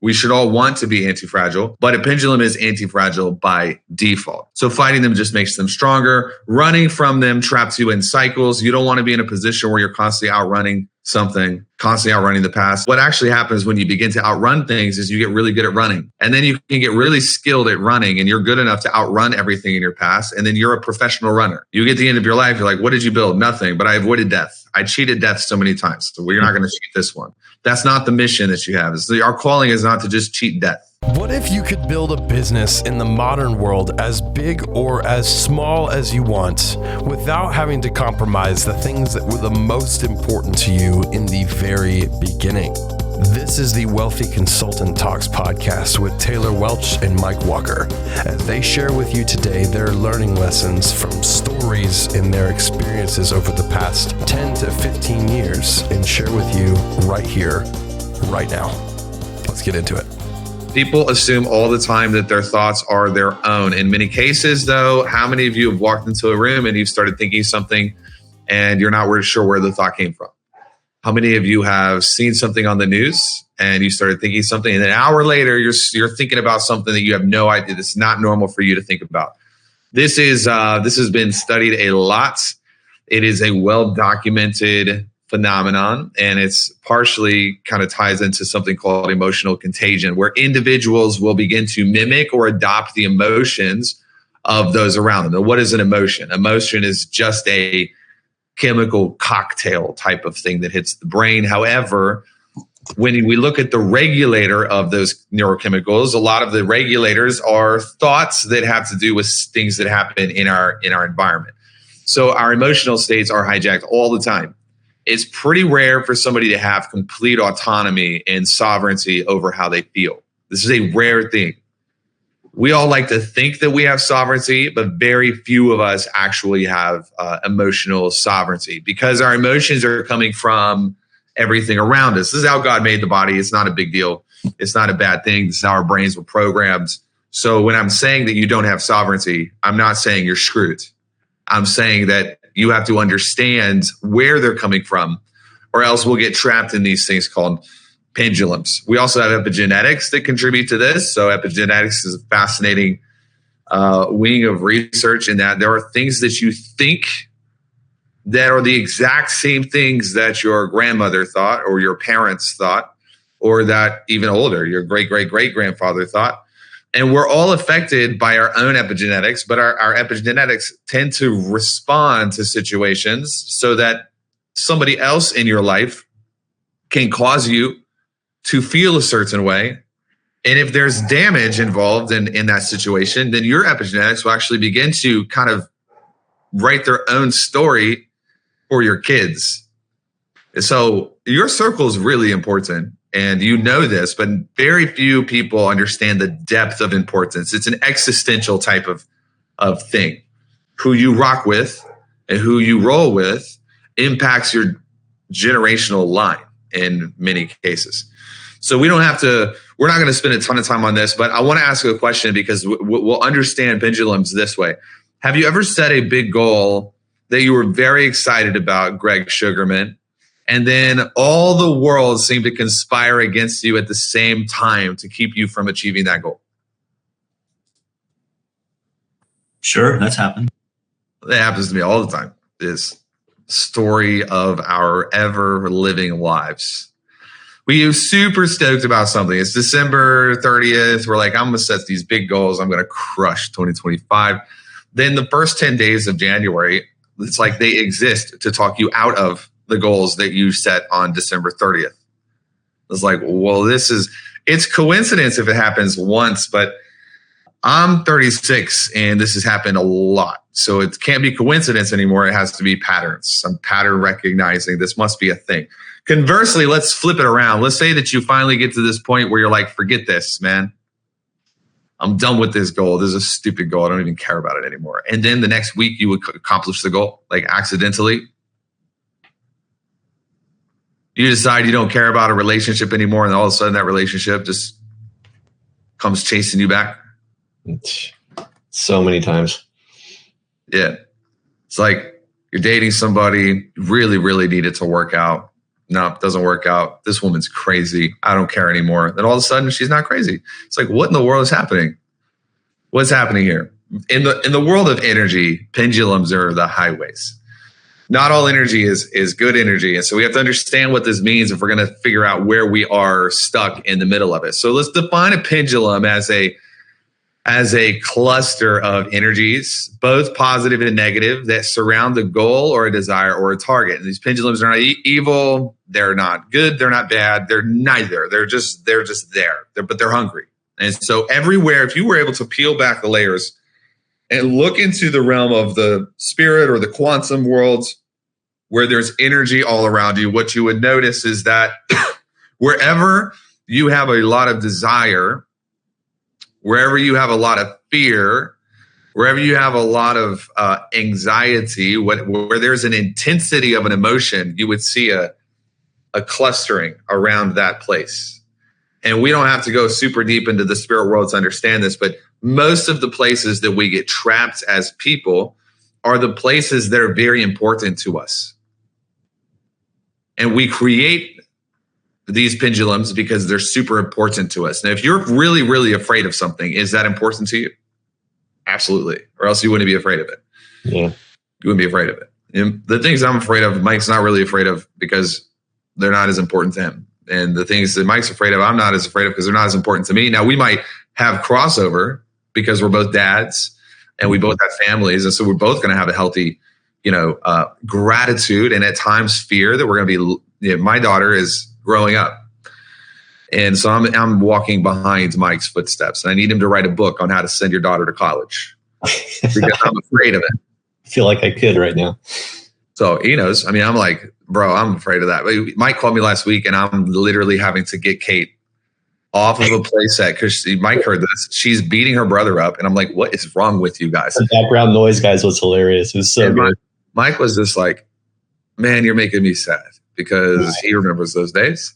We should all want to be anti-fragile, but a pendulum is anti-fragile by default. So fighting them just makes them stronger. Running from them traps you in cycles. You don't want to be in a position where you're constantly outrunning something, constantly outrunning the past. What actually happens when you begin to outrun things is you get really good at running. And then you can get really skilled at running, and you're good enough to outrun everything in your past. And then you're a professional runner. You get to the end of your life, you're like, what did you build? Nothing, but I avoided death. I cheated death so many times. So we're not going to cheat this one. That's not the mission that you have. Our calling is not to just cheat death. What if you could build a business in the modern world as big or as small as you want without having to compromise the things that were the most important to you in the very beginning? This is the Wealthy Consultant Talks podcast with Taylor Welch and Mike Walker, as they share with you today their learning lessons from stories in their experiences over the past 10 to 15 years and share with you right here, right now. Let's get into it. People assume all the time that their thoughts are their own. In many cases, though, how many of you have walked into a room and you've started thinking something and you're not really sure where the thought came from? How many of you have seen something on the news and you started thinking something, and then an hour later you're thinking about something that you have no idea, that's not normal for you to think about? This has been studied a lot. It is a well-documented phenomenon, and it's partially kind of ties into something called emotional contagion, where individuals will begin to mimic or adopt the emotions of those around them. Now, what is an emotion? Emotion is just a chemical cocktail type of thing that hits the brain. However, when we look at the regulator of those neurochemicals, a lot of the regulators are thoughts that have to do with things that happen in our environment. So our emotional states are hijacked all the time. It's pretty rare for somebody to have complete autonomy and sovereignty over how they feel. This is a rare thing. We all like to think that we have sovereignty, but very few of us actually have emotional sovereignty, because our emotions are coming from everything around us. This is how God made the body. It's not a big deal. It's not a bad thing. This is how our brains were programmed. So when I'm saying that you don't have sovereignty, I'm not saying you're screwed. I'm saying that you have to understand where they're coming from, or else we'll get trapped in these things called pendulums. We also have epigenetics that contribute to this. So epigenetics is a fascinating wing of research in that there are things that you think that are the exact same things that your grandmother thought, or your parents thought, or that even older, your great-great-great-grandfather thought. And we're all affected by our own epigenetics, but our epigenetics tend to respond to situations so that somebody else in your life can cause you to feel a certain way. And if there's damage involved in that situation, then your epigenetics will actually begin to kind of write their own story for your kids. So your circle is really important. And you know this, but very few people understand the depth of importance. It's an existential type of thing. Who you rock with and who you roll with impacts your generational line in many cases. So we're not going to spend a ton of time on this, but I want to ask you a question, because we'll understand pendulums this way. Have you ever set a big goal that you were very excited about, Greg Sugarman, and then all the world seemed to conspire against you at the same time to keep you from achieving that goal? Sure, that's happened. That happens to me all the time. This story of our ever living lives. We are super stoked about something. It's December 30th. We're like, I'm going to set these big goals. I'm going to crush 2025. Then the first 10 days of January, it's like they exist to talk you out of the goals that you set on December 30th. It's like, well, it's coincidence if it happens once, but I'm 36 and this has happened a lot. So it can't be coincidence anymore. It has to be patterns. I'm pattern recognizing. This must be a thing. Conversely, let's flip it around. Let's say that you finally get to this point where you're like, forget this, man. I'm done with this goal. This is a stupid goal. I don't even care about it anymore. And then the next week you would accomplish the goal, like accidentally. You decide you don't care about a relationship anymore, and all of a sudden that relationship just comes chasing you back. So many times. Yeah. It's like you're dating somebody, really, really need it to work out. no, doesn't work out. This woman's crazy. I don't care anymore. Then all of a sudden she's not crazy. It's like, what in the world is happening? What's happening here? In the world of energy, pendulums are the highways. Not all energy is good energy. And so we have to understand what this means if we're going to figure out where we are stuck in the middle of it. So let's define a pendulum as a cluster of energies, both positive and negative, that surround a goal or a desire or a target. And these pendulums are not evil. They're not good. They're not bad. They're neither. They're just there. But they're hungry. And so everywhere, if you were able to peel back the layers and look into the realm of the spirit or the quantum worlds where there's energy all around you, what you would notice is that wherever you have a lot of desire, wherever you have a lot of fear, wherever you have a lot of anxiety, where there's an intensity of an emotion, you would see a clustering around that place. And we don't have to go super deep into the spirit world to understand this, but most of the places that we get trapped as people are the places that are very important to us. And we create these pendulums because they're super important to us. Now, if you're really, really afraid of something, is that important to you? Absolutely. Or else you wouldn't be afraid of it. Yeah. You wouldn't be afraid of it. And the things I'm afraid of, Mike's not really afraid of because they're not as important to him. And the things that Mike's afraid of, I'm not as afraid of because they're not as important to me. Now, we might have crossover because we're both dads and we both have families. And so we're both going to have a healthy, gratitude and at times fear that we're going to be, my daughter is growing up. And so I'm walking behind Mike's footsteps. And I need him to write a book on how to send your daughter to college because I'm afraid of it. I feel like I could right now. So he knows. I mean, I'm like, bro, I'm afraid of that. Mike called me last week and I'm literally having to get Kate off of a play set because Mike heard this. She's beating her brother up. And I'm like, what is wrong with you guys? The background noise, guys, was hilarious. It was so good. Mike was just like, man, you're making me sad because he remembers those days.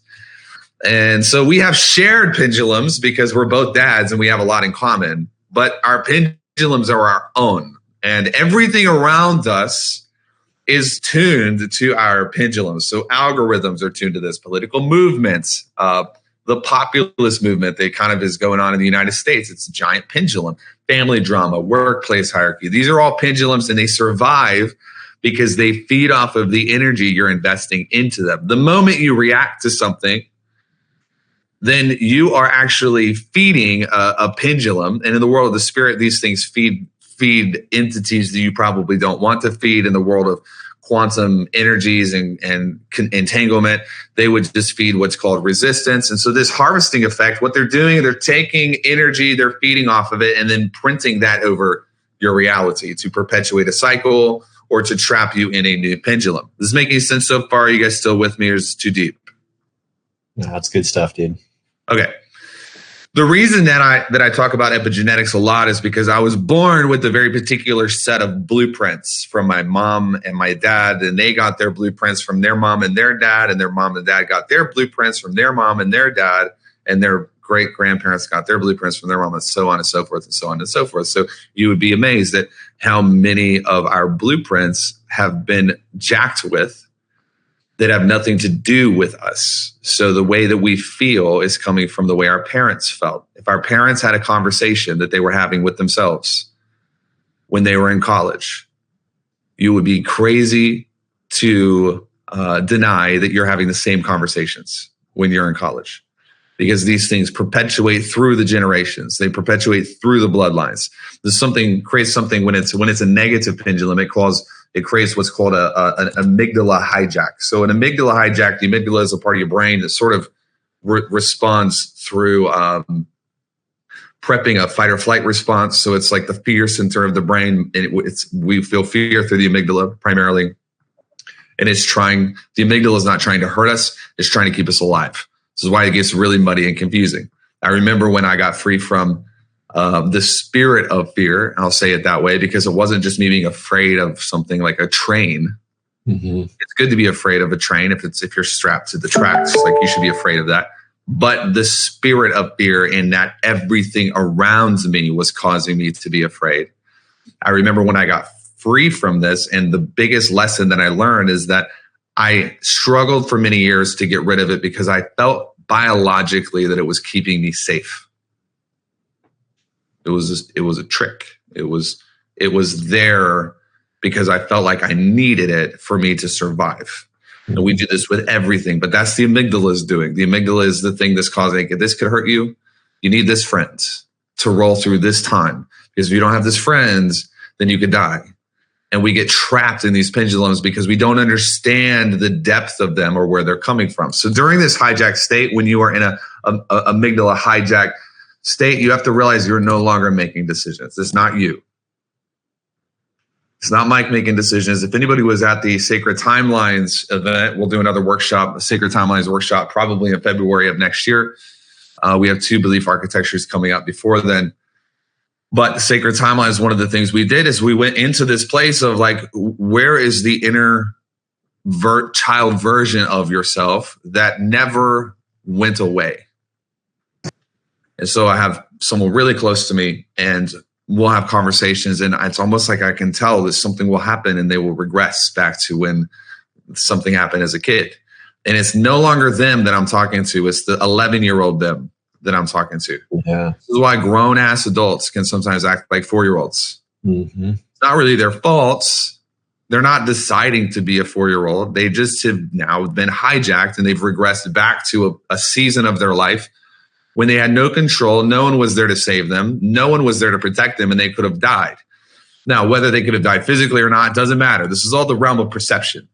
And so we have shared pendulums because we're both dads and we have a lot in common. But our pendulums are our own. And everything around us is tuned to our pendulums. So algorithms are tuned to this. Political movements, the populist movement that kind of is going on in the United States. It's a giant pendulum. Family drama, workplace hierarchy. These are all pendulums and they survive because they feed off of the energy you're investing into them. The moment you react to something, then you are actually feeding a pendulum. And in the world of the spirit, these things feed entities that you probably don't want to feed. In the world of quantum energies and entanglement, they would just feed what's called resistance. And so this harvesting effect, what they're doing, they're taking energy, they're feeding off of it, and then printing that over your reality to perpetuate a cycle or to trap you in a new pendulum. Is this making sense so far? Are you guys still with me, or is it too deep? No, that's good stuff, dude. Okay. The reason that I talk about epigenetics a lot is because I was born with a very particular set of blueprints from my mom and my dad, and they got their blueprints from their mom and their dad, and their mom and dad got their blueprints from their mom and their dad, and their great-grandparents got their blueprints from their mom, and so on and so forth and so on and so forth. So you would be amazed at how many of our blueprints have been jacked with that have nothing to do with us. So the way that we feel is coming from the way our parents felt. If our parents had a conversation that they were having with themselves when they were in college, you would be crazy to deny that you're having the same conversations when you're in college, because these things perpetuate through the generations. They perpetuate through the bloodlines. There's something creates something when it's a negative pendulum. It creates what's called an amygdala hijack. So an amygdala hijack, the amygdala is a part of your brain that sort of responds through prepping a fight or flight response. So it's like the fear center of the brain. And we feel fear through the amygdala primarily. And the amygdala is not trying to hurt us. It's trying to keep us alive. This is why it gets really muddy and confusing. I remember when I got free from the spirit of fear, I'll say it that way, because it wasn't just me being afraid of something like a train. Mm-hmm. It's good to be afraid of a train if you're strapped to the tracks, like you should be afraid of that. But the spirit of fear in that everything around me was causing me to be afraid. I remember when I got free from this, and the biggest lesson that I learned is that I struggled for many years to get rid of it because I felt biologically that it was keeping me safe. It was a trick. It was there because I felt like I needed it for me to survive. And we do this with everything, but that's the amygdala is doing. The amygdala is the thing that's causing it. This could hurt you. You need this friend to roll through this time, because if you don't have this friend, then you could die. And we get trapped in these pendulums because we don't understand the depth of them or where they're coming from. So during this hijack state, when you are in a amygdala hijack state, you have to realize you're no longer making decisions. It's not you. It's not Mike making decisions. If anybody was at the Sacred Timelines event, we'll do another workshop, a Sacred Timelines workshop, probably in February of next year. We have 2 belief architectures coming out before then. But Sacred Timelines, one of the things we did is we went into this place of like, where is the inner child version of yourself that never went away? And so I have someone really close to me, and we'll have conversations, and it's almost like I can tell that something will happen and they will regress back to when something happened as a kid. And it's no longer them that I'm talking to. It's the 11-year-old them that I'm talking to. Yeah. This is why grown-ass adults can sometimes act like 4-year-olds. Mm-hmm. It's not really their faults. They're not deciding to be a 4-year-old. They just have now been hijacked, and they've regressed back to a season of their life when they had no control. No one was there to save them. No one was there to protect them, and they could have died. Now, whether they could have died physically or not doesn't matter. This is all the realm of perception.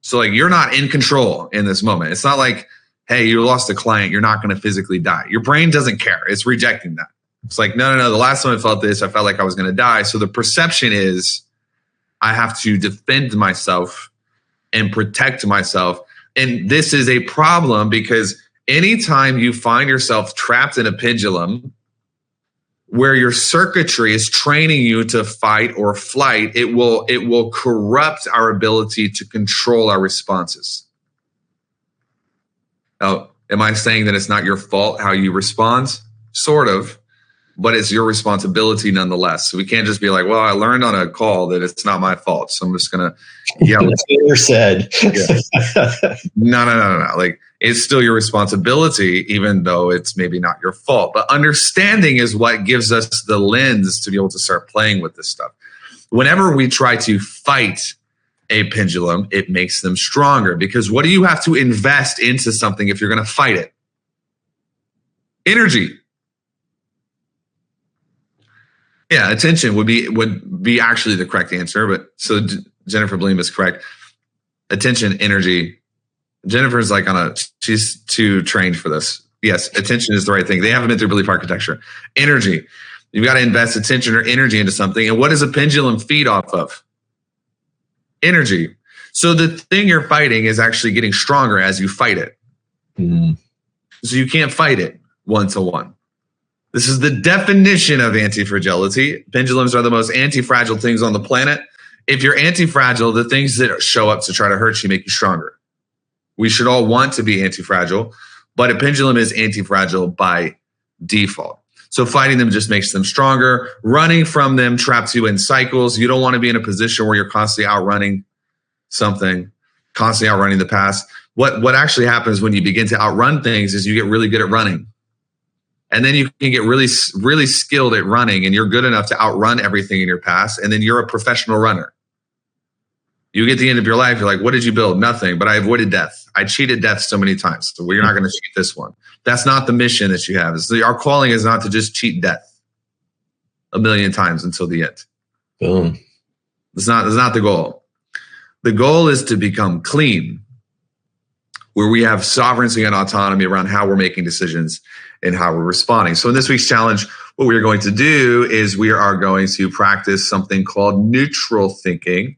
So like, you're not in control in this moment. It's not like, hey, you lost a client, you're not going to physically die. Your brain doesn't care. It's rejecting that. It's like, no. The last time I felt this, I felt like I was going to die. So the perception is I have to defend myself and protect myself. And this is a problem because anytime you find yourself trapped in a pendulum where your circuitry is training you to fight or flight, it will corrupt our ability to control our responses. Now, am I saying that it's not your fault how you respond? Sort of, but it's your responsibility nonetheless. So we can't just be like, well, I learned on a call that it's not my fault, so I'm just going to yell. Taylor said. Yeah. No. Like, it's still your responsibility, even though it's maybe not your fault. But understanding is what gives us the lens to be able to start playing with this stuff. Whenever we try to fight a pendulum, it makes them stronger, because what do you have to invest into something if you're going to fight it? Energy. Yeah, attention would be actually the correct answer. But so Jennifer Bleem is correct. Attention, energy. Jennifer's like she's too trained for this. Yes, attention is the right thing. They haven't been through belief architecture. Energy. You've got to invest attention or energy into something. And what does a pendulum feed off of? Energy. So the thing you're fighting is actually getting stronger as you fight it. Mm-hmm. So you can't fight it 1-to-1. This is the definition of anti-fragility. Pendulums are the most anti-fragile things on the planet. If you're anti-fragile, the things that show up to try to hurt you make you stronger. We should all want to be anti-fragile, but a pendulum is anti-fragile by default. So fighting them just makes them stronger. Running from them traps you in cycles. You don't want to be in a position where you're constantly outrunning something, constantly outrunning the past. What actually happens when you begin to outrun things is you get really good at running. And then you can get really, really skilled at running, and you're good enough to outrun everything in your past. And then you're a professional runner. You get to the end of your life, you're like, what did you build? Nothing, but I avoided death. I cheated death so many times. So you're not going to cheat this one. That's not the mission that you have. Our calling is not to just cheat death 1,000,000 times until the end. Boom. That's not the goal. The goal is to become clean, where we have sovereignty and autonomy around how we're making decisions and how we're responding. So in this week's challenge, what we're going to do is we are going to practice something called neutral thinking.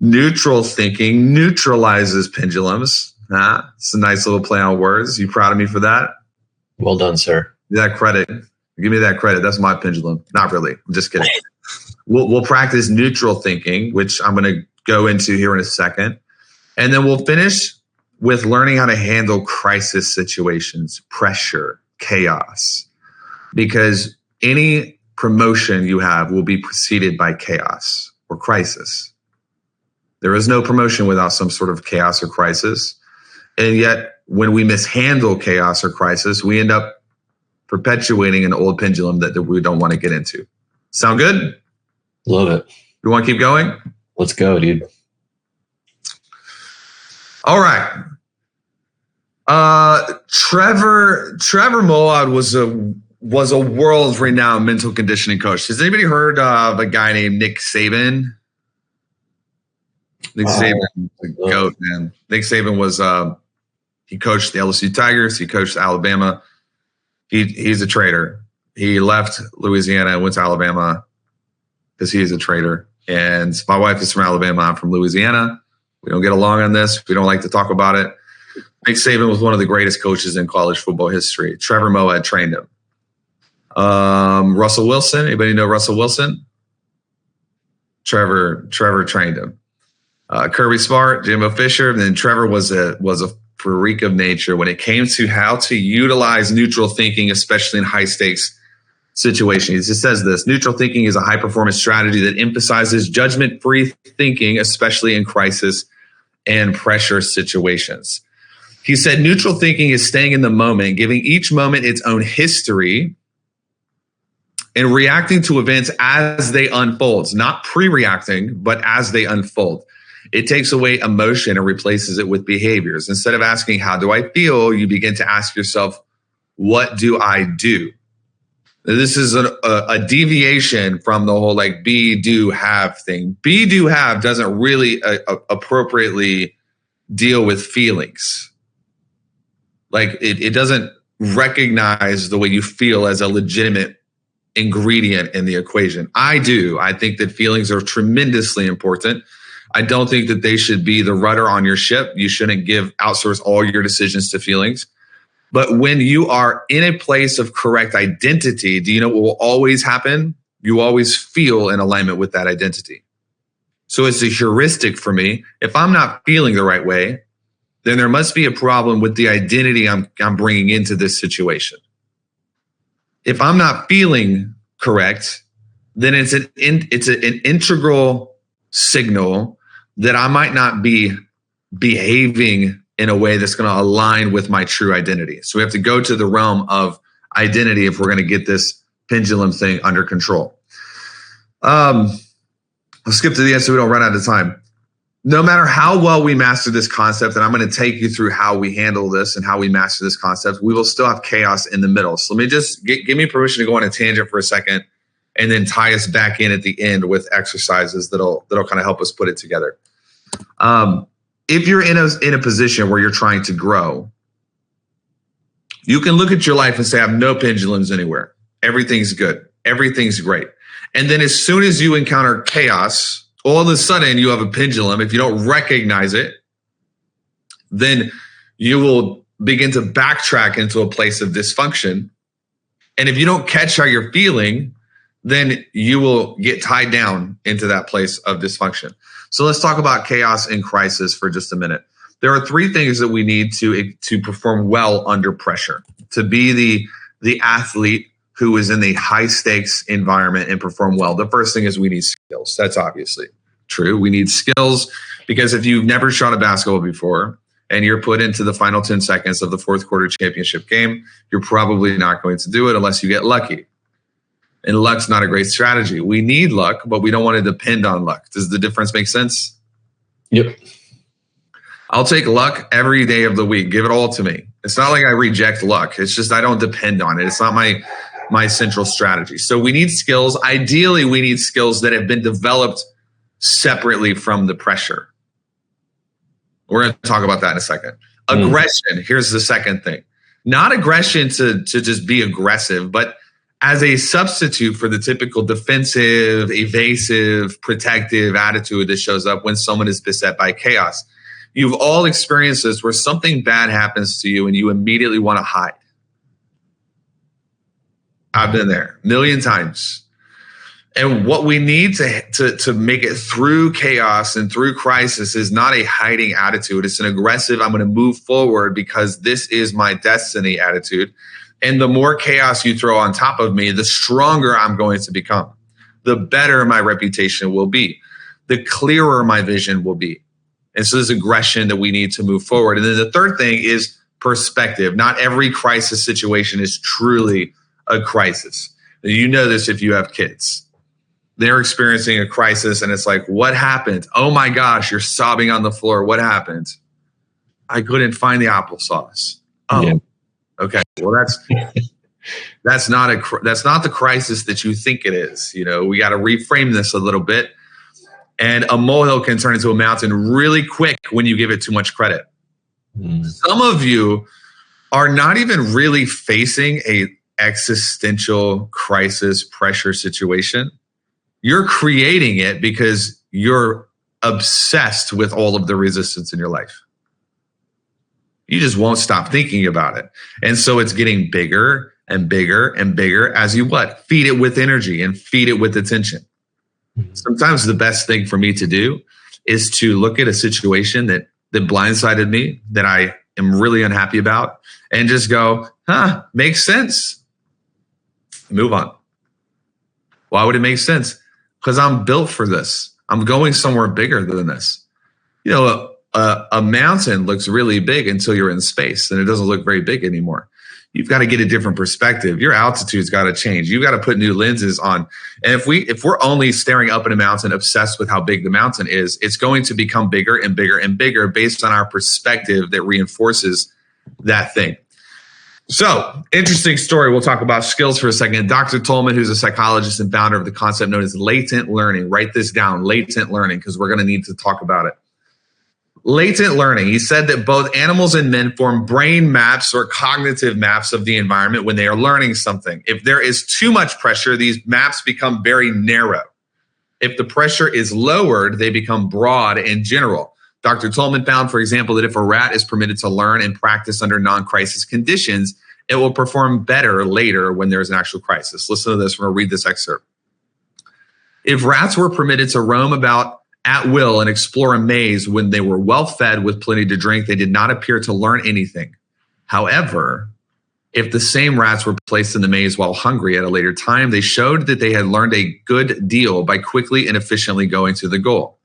Neutral thinking neutralizes pendulums. It's a nice little play on words. You proud of me for that? Well done, sir. That credit. Give me that credit. That's my pendulum. Not really. I'm just kidding. We'll practice neutral thinking, which I'm going to go into here in a second. And then we'll finish with learning how to handle crisis situations, pressure, chaos. Because any promotion you have will be preceded by chaos or crisis. There is no promotion without some sort of chaos or crisis. And yet, when we mishandle chaos or crisis, we end up perpetuating an old pendulum that we don't want to get into. Sound good? Love it. You want to keep going? Let's go, dude. All right. Trevor Moawad was a world-renowned mental conditioning coach. Has anybody heard of a guy named Nick Saban? Nick Saban, the GOAT, man. Nick Saban was he coached the LSU Tigers. He coached Alabama. He's a traitor. He left Louisiana and went to Alabama because he is a traitor. And my wife is from Alabama. I'm from Louisiana. We don't get along on this. We don't like to talk about it. Nick Saban was one of the greatest coaches in college football history. Trevor Moawad trained him. Russell Wilson. Anybody know Russell Wilson? Trevor trained him. Kirby Smart, Jimbo Fisher, and then Trevor was a freak of nature when it came to how to utilize neutral thinking, especially in high stakes situations. It says this: neutral thinking is a high performance strategy that emphasizes judgment free thinking, especially in crisis and pressure situations. He said neutral thinking is staying in the moment, giving each moment its own history, and reacting to events as they unfold, not pre-reacting, but as they unfold. It takes away emotion and replaces it with behaviors. Instead of asking, how do I feel? You begin to ask yourself, what do I do? This is a deviation from the whole like be, do, have thing. Be, do, have doesn't really appropriately deal with feelings. Like it doesn't recognize the way you feel as a legitimate ingredient in the equation. I do. I think that feelings are tremendously important. I don't think that they should be the rudder on your ship. You shouldn't outsource all your decisions to feelings. But when you are in a place of correct identity, do you know what will always happen? You always feel in alignment with that identity. So it's a heuristic for me. If I'm not feeling the right way, then there must be a problem with the identity I'm bringing into this situation. If I'm not feeling correct, then it's an integral signal that I might not be behaving in a way that's going to align with my true identity. So we have to go to the realm of identity if we're going to get this pendulum thing under control. I'll skip to the end so we don't run out of time. No matter how well we master this concept, and I'm going to take you through how we handle this and how we master this concept, we will still have chaos in the middle. So let me just give me permission to go on a tangent for a second and then tie us back in at the end with exercises that'll kind of help us put it together. If you're in a position where you're trying to grow, you can look at your life and say, I have no pendulums anywhere. Everything's good. Everything's great. And then as soon as you encounter chaos, all of a sudden you have a pendulum. If you don't recognize it, then you will begin to backtrack into a place of dysfunction. And if you don't catch how you're feeling, then you will get tied down into that place of dysfunction. So let's talk about chaos and crisis for just a minute. There are three things that we need to perform well under pressure, to be the athlete who is in the high stakes environment and perform well. The first thing is we need skills. That's obviously true. We need skills because if you've never shot a basketball before and you're put into the final 10 seconds of the fourth quarter championship game, you're probably not going to do it unless you get lucky. And luck's not a great strategy. We need luck, but we don't want to depend on luck. Does the difference make sense? Yep. I'll take luck every day of the week. Give it all to me. It's not like I reject luck. It's just I don't depend on it. It's not my central strategy. So we need skills. Ideally, we need skills that have been developed separately from the pressure. We're going to talk about that in a second. Aggression. Here's the second thing. Not aggression to just be aggressive, but as a substitute for the typical defensive, evasive, protective attitude that shows up when someone is beset by chaos. You've all experienced this where something bad happens to you and you immediately want to hide. I've been there a million times. And what we need to make it through chaos and through crisis is not a hiding attitude. It's an aggressive, I'm going to move forward because this is my destiny attitude. And the more chaos you throw on top of me, the stronger I'm going to become, the better my reputation will be. the clearer my vision will be. And so there's aggression that we need to move forward. And then the third thing is perspective. Not every crisis situation is truly a crisis. You know this if you have kids. They're experiencing a crisis and it's like, what happened? Oh my gosh, you're sobbing on the floor. What happened? I couldn't find the applesauce. Oh, yeah. Okay. Well, that's not the crisis that you think it is. You know, we got to reframe this a little bit. And a molehill can turn into a mountain really quick when you give it too much credit. Some of you are not even really facing a existential crisis pressure situation. You're creating it because you're obsessed with all of the resistance in your life. You just won't stop thinking about it. And so it's getting bigger and bigger and bigger as you what? Feed it with energy and feed it with attention. Sometimes the best thing for me to do is to look at a situation that blindsided me, that I am really unhappy about, and just go, makes sense. Move on. Why would it make sense? Because I'm built for this. I'm going somewhere bigger than this. You know, a mountain looks really big until you're in space, and it doesn't look very big anymore. You've got to get a different perspective. Your altitude's got to change. You've got to put new lenses on. And if we're only staring up at a mountain, obsessed with how big the mountain is, it's going to become bigger and bigger and bigger based on our perspective that reinforces that thing. So, interesting story. We'll talk about skills for a second. Dr. Tolman, who's a psychologist and founder of the concept known as latent learning. Write this down, latent learning, because we're going to need to talk about it. Latent learning. He said that both animals and men form brain maps or cognitive maps of the environment when they are learning something. If there is too much pressure, these maps become very narrow. If the pressure is lowered, they become broad and general. Dr. Tolman found, for example, that if a rat is permitted to learn and practice under non-crisis conditions, it will perform better later when there's an actual crisis. Listen to this. We're going to read this excerpt. If rats were permitted to roam about at will and explore a maze when they were well fed with plenty to drink, they did not appear to learn anything. However, if the same rats were placed in the maze while hungry at a later time, they showed that they had learned a good deal by quickly and efficiently going to the goal.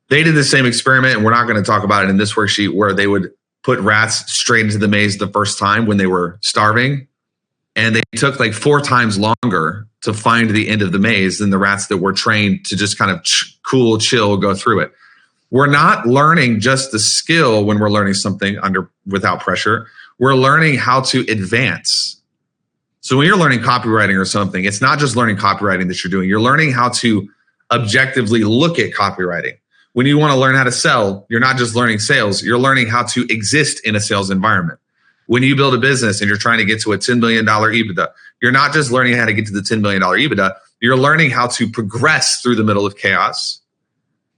They did the same experiment, and we're not going to talk about it in this worksheet, where they would put rats straight into the maze the first time when they were starving. And they took like 4 times longer to find the end of the maze than the rats that were trained to just kind of cool, chill, go through it. We're not learning just the skill when we're learning something without pressure. We're learning how to advance. So when you're learning copywriting or something, it's not just learning copywriting that you're doing. You're learning how to objectively look at copywriting. When you want to learn how to sell, you're not just learning sales. You're learning how to exist in a sales environment. When you build a business and you're trying to get to a $10 million EBITDA, you're not just learning how to get to the $10 million EBITDA. You're learning how to progress through the middle of chaos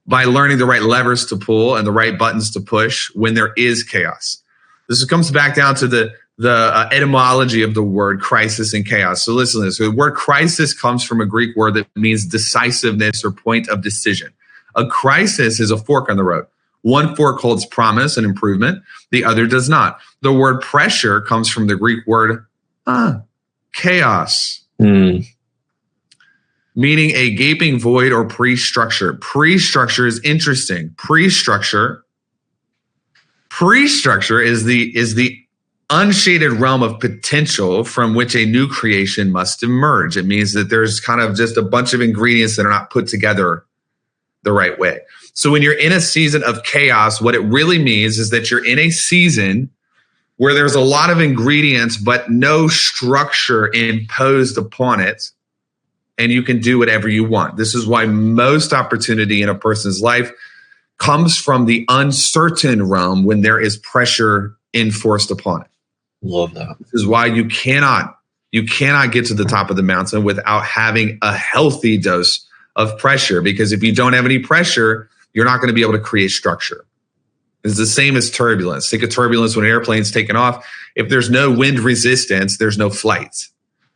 by learning the right levers to pull and the right buttons to push when there is chaos. This comes back down to the etymology of the word crisis and chaos. So listen to this. The word crisis comes from a Greek word that means decisiveness or point of decision. A crisis is a fork on the road. One fork holds promise and improvement. The other does not. The word pressure comes from the Greek word chaos, meaning a gaping void or pre-structure. Pre-structure is interesting. Pre-structure is the unshaded realm of potential from which a new creation must emerge. It means that there's kind of just a bunch of ingredients that are not put together the right way. So when you're in a season of chaos, what it really means is that you're in a season where there's a lot of ingredients, but no structure imposed upon it, and you can do whatever you want. This is why most opportunity in a person's life comes from the uncertain realm when there is pressure enforced upon it. Love that. This is why you cannot get to the top of the mountain without having a healthy dose of pressure, because if you don't have any pressure, you're not going to be able to create structure. It's the same as turbulence. Think of turbulence when an airplane's taking off. If there's no wind resistance, there's no flight.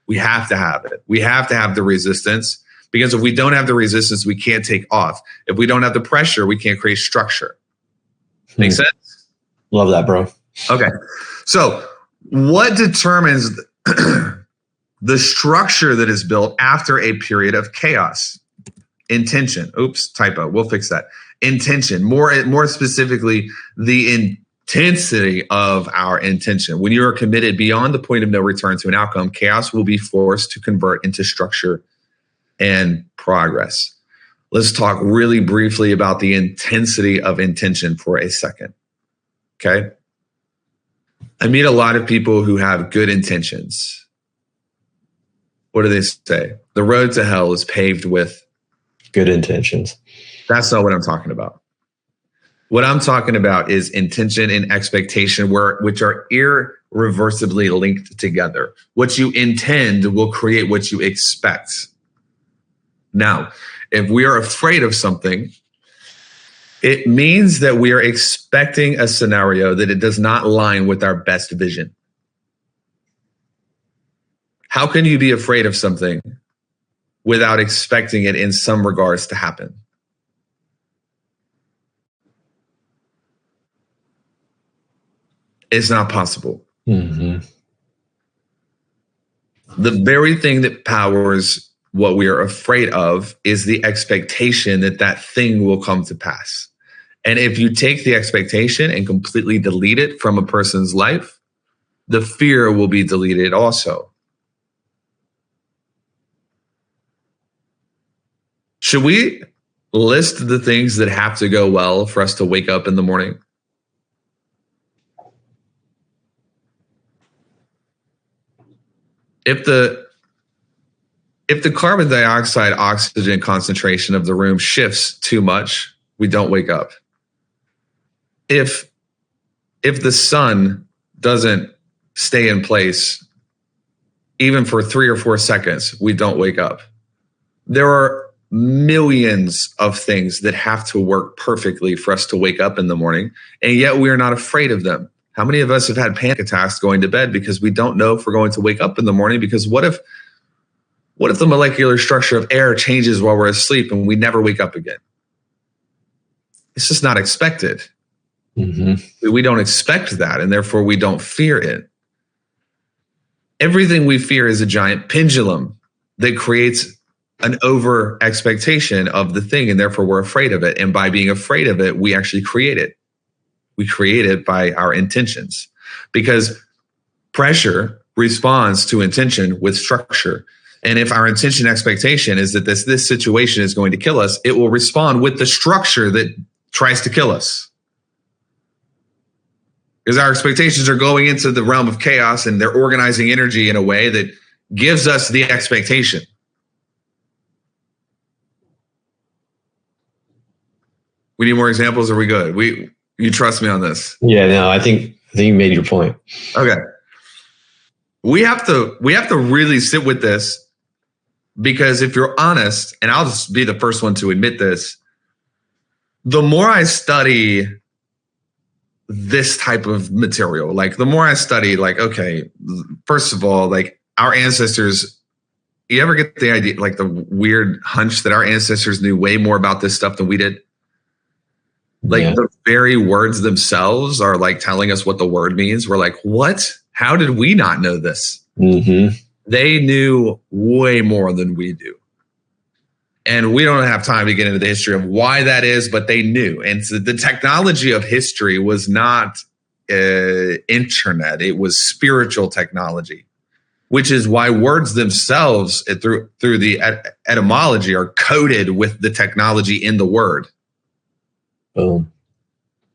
We have to have it. We have to have the resistance, because if we don't have the resistance, we can't take off. If we don't have the pressure, we can't create structure. Make sense? Love that, bro. Okay. So what determines the structure that is built after a period of chaos? intention. Oops, typo. We'll fix that. Intention. More specifically, the intensity of our intention. When you are committed beyond the point of no return to an outcome, chaos will be forced to convert into structure and progress. Let's talk really briefly about the intensity of intention for a second. Okay? I meet a lot of people who have good intentions. What do they say? The road to hell is paved with good intentions. That's not what I'm talking about. What I'm talking about is intention and expectation, which are irreversibly linked together. What you intend will create what you expect. Now, if we are afraid of something, it means that we are expecting a scenario that it does not align with our best vision. How can you be afraid of something without expecting it in some regards to happen? It's not possible. Mm-hmm. The very thing that powers what we are afraid of is the expectation that that thing will come to pass. And if you take the expectation and completely delete it from a person's life, the fear will be deleted also. Should we list the things that have to go well for us to wake up in the morning? If the carbon dioxide oxygen concentration of the room shifts too much, we don't wake up. If the sun doesn't stay in place even for 3 or 4 seconds, we don't wake up. There are millions of things that have to work perfectly for us to wake up in the morning, and yet we are not afraid of them. How many of us have had panic attacks going to bed because we don't know if we're going to wake up in the morning? Because what if the molecular structure of air changes while we're asleep and we never wake up again? It's just not expected. Mm-hmm. We don't expect that, and therefore we don't fear it. Everything we fear is a giant pendulum that creates an over expectation of the thing, and therefore we're afraid of it. And by being afraid of it, we actually create it. We create it by our intentions, because pressure responds to intention with structure. And if our intention expectation is that this situation is going to kill us, it will respond with the structure that tries to kill us. Because our expectations are going into the realm of chaos, and they're organizing energy in a way that gives us the expectation. We need more examples. Or are we good? You trust me on this? Yeah, no, I think you made your point. Okay. We have to really sit with this, because if you're honest, and I'll just be the first one to admit this, the more I study this type of material, like the more I study, like, okay, first of all, like our ancestors, you ever get the idea, like the weird hunch that our ancestors knew way more about this stuff than we did? Like the very words themselves are like telling us what the word means. We're like, what? How did we not know this? Mm-hmm. They knew way more than we do. And we don't have time to get into the history of why that is, but they knew. And so the technology of history was not internet. It was spiritual technology, which is why words themselves through the etymology are coded with the technology in the word. Boom.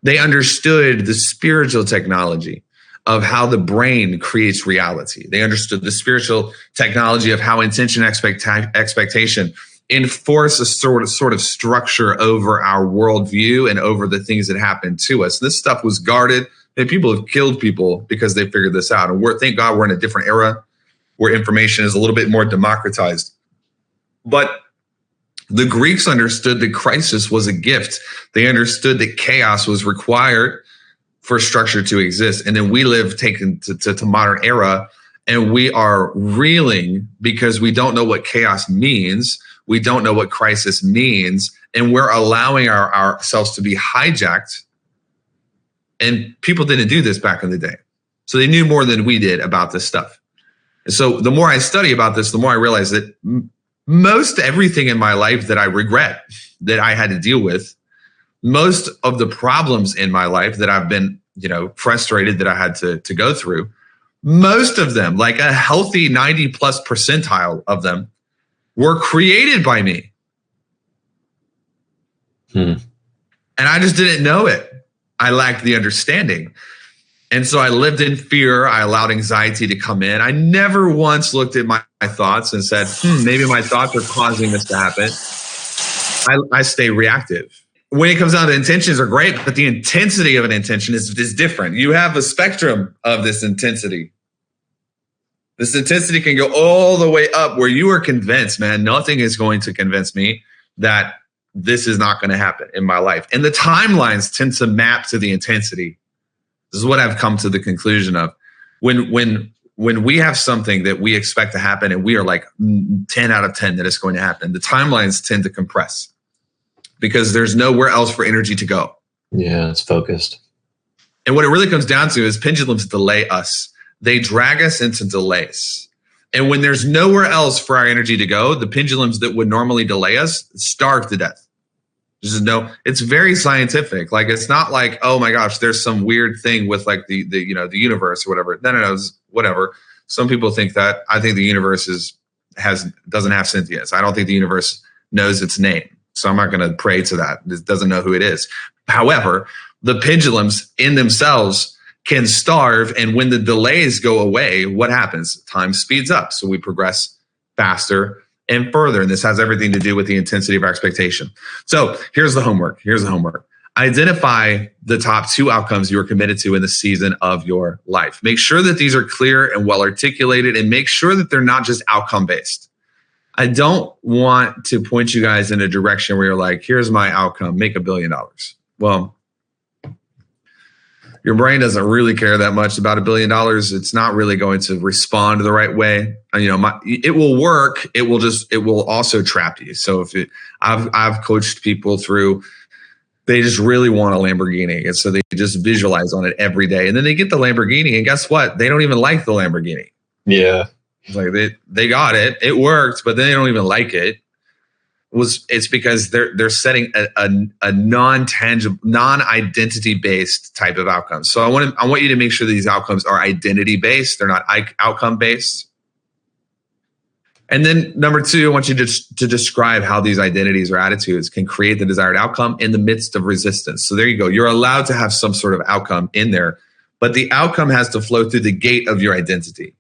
They understood the spiritual technology of how the brain creates reality. They understood the spiritual technology of how intention, expectation enforce a sort of structure over our worldview and over the things that happen to us. This stuff was guarded, and people have killed people because they figured this out. And thank God we're in a different era where information is a little bit more democratized. But the Greeks understood that crisis was a gift. They understood that chaos was required for structure to exist. And then we live taken to modern era, and we are reeling because we don't know what chaos means. We don't know what crisis means. And we're allowing ourselves to be hijacked. And people didn't do this back in the day. So they knew more than we did about this stuff. And so the more I study about this, the more I realize that most everything in my life that I regret, that I had to deal with, most of the problems in my life that I've been, frustrated that I had to go through, most of them, like a healthy 90 plus percentile of them, were created by me. And I just didn't know it. I lacked the understanding. And so I lived in fear. I allowed anxiety to come in. I never once looked at my thoughts and said, maybe my thoughts are causing this to happen. I stay reactive. When it comes down to intentions are great, but the intensity of an intention is different. You have a spectrum of this intensity. This intensity can go all the way up where you are convinced, man, nothing is going to convince me that this is not going to happen in my life. And the timelines tend to map to the intensity. This is what I've come to the conclusion of. When we have something that we expect to happen and we are like 10 out of 10 that it's going to happen, the timelines tend to compress because there's nowhere else for energy to go. Yeah, it's focused. And what it really comes down to is pendulums delay us. They drag us into delays. And when there's nowhere else for our energy to go, the pendulums that would normally delay us starve to death. It's very scientific. Like, it's not like, oh my gosh, there's some weird thing with like the universe or whatever. No, it's whatever. Some people think that. I think the universe doesn't have sentience. I don't think the universe knows its name. So I'm not going to pray to that. It doesn't know who it is. However, the pendulums in themselves can starve. And when the delays go away, what happens? Time speeds up. So we progress faster and further. And this has everything to do with the intensity of our expectation. So here's the homework. Identify the top 2 outcomes you are committed to in the season of your life. Make sure that these are clear and well articulated, and make sure that they're not just outcome based. I don't want to point you guys in a direction where you're like, here's my outcome, make $1 billion. Well, your brain doesn't really care that much about $1 billion. It's not really going to respond the right way. It will work. It will also trap you. So I've coached people through, they just really want a Lamborghini. And so they just visualize on it every day. And then they get the Lamborghini, and guess what? They don't even like the Lamborghini. Yeah. It's like they got it. It worked, but they don't even like it. It's because they're setting a non-tangible, non-identity based type of outcome. So I want you to make sure that these outcomes are identity based. They're not outcome based. And then number 2, I want you to describe how these identities or attitudes can create the desired outcome in the midst of resistance. So there you go. You're allowed to have some sort of outcome in there, but the outcome has to flow through the gate of your identity,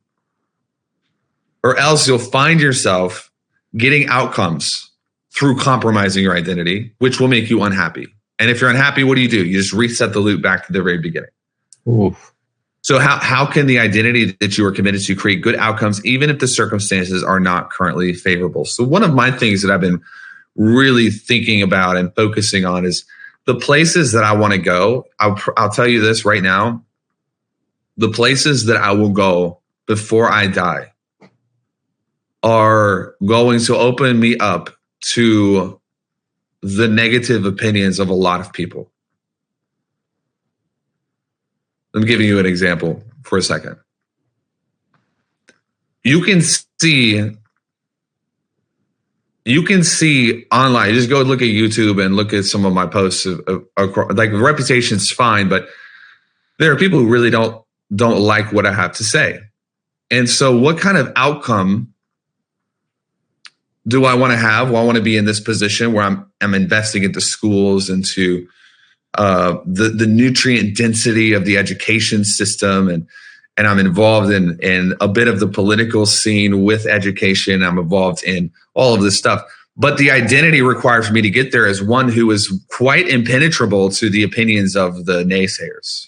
or else you'll find yourself getting outcomes through compromising your identity, which will make you unhappy. And if you're unhappy, what do? You just reset the loop back to the very beginning. Oof. So how can the identity that you are committed to create good outcomes, even if the circumstances are not currently favorable? So one of my things that I've been really thinking about and focusing on is the places that I want to go. I'll tell you this right now. The places that I will go before I die are going to open me up to the negative opinions of a lot of people. I'm giving you an example for a second. You can see online, just go look at YouTube and look at some of my posts. Like, reputation's fine, but there are people who really don't like what I have to say. And so what kind of outcome do I want to have? Well, I want to be in this position where I'm investing into schools, into the nutrient density of the education system, and I'm involved in a bit of the political scene with education. I'm involved in all of this stuff. But the identity required for me to get there is one who is quite impenetrable to the opinions of the naysayers.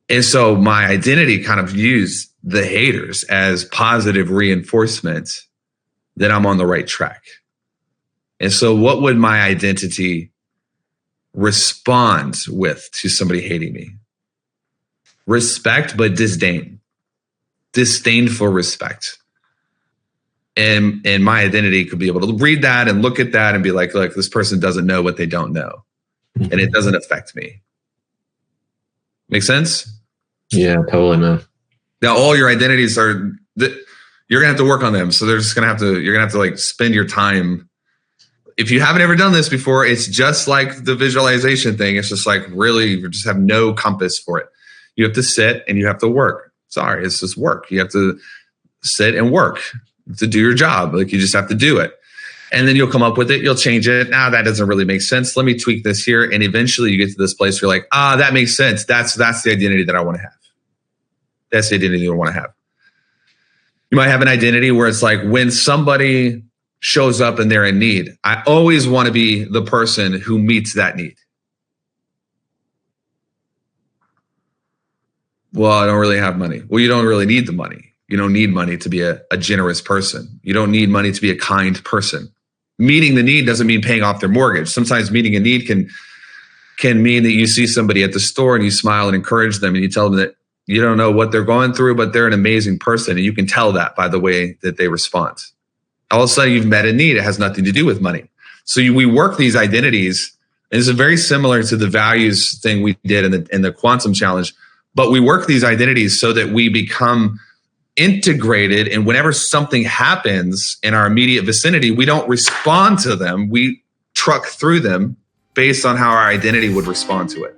And so my identity kind of views the haters as positive reinforcement that I'm on the right track. And so what would my identity respond with to somebody hating me? Respect, but disdain. Disdainful respect. And my identity could be able to read that and look at that and be like, look, this person doesn't know what they don't know. And it doesn't affect me. Make sense? Yeah, totally, man. Now, all your identities are, you're gonna have to work on them. So they're just gonna have to, you're gonna have to like spend your time. If you haven't ever done this before, it's just like the visualization thing. It's just like really, you just have no compass for it. You have to sit and you have to work. Sorry, it's just work. You have to sit and work to do your job. Like you just have to do it. And then you'll come up with it. You'll change it. That doesn't really make sense. Let me tweak this here. And eventually you get to this place where you're like, that makes sense. That's the identity that I want to have. That's the identity I want to have. You might have an identity where it's like when somebody shows up and they're in need, I always want to be the person who meets that need. Well, I don't really have money. Well, you don't really need the money. You don't need money to be a generous person. You don't need money to be a kind person. Meeting the need doesn't mean paying off their mortgage. Sometimes meeting a need can mean that you see somebody at the store and you smile and encourage them and you tell them that you don't know what they're going through, but they're an amazing person. And you can tell that by the way that they respond. All of a sudden you've met a need. It has nothing to do with money. So we work these identities, and it's very similar to the values thing we did in the quantum challenge, but we work these identities so that we become integrated, and whenever something happens in our immediate vicinity, we don't respond to them. We truck through them based on how our identity would respond to it.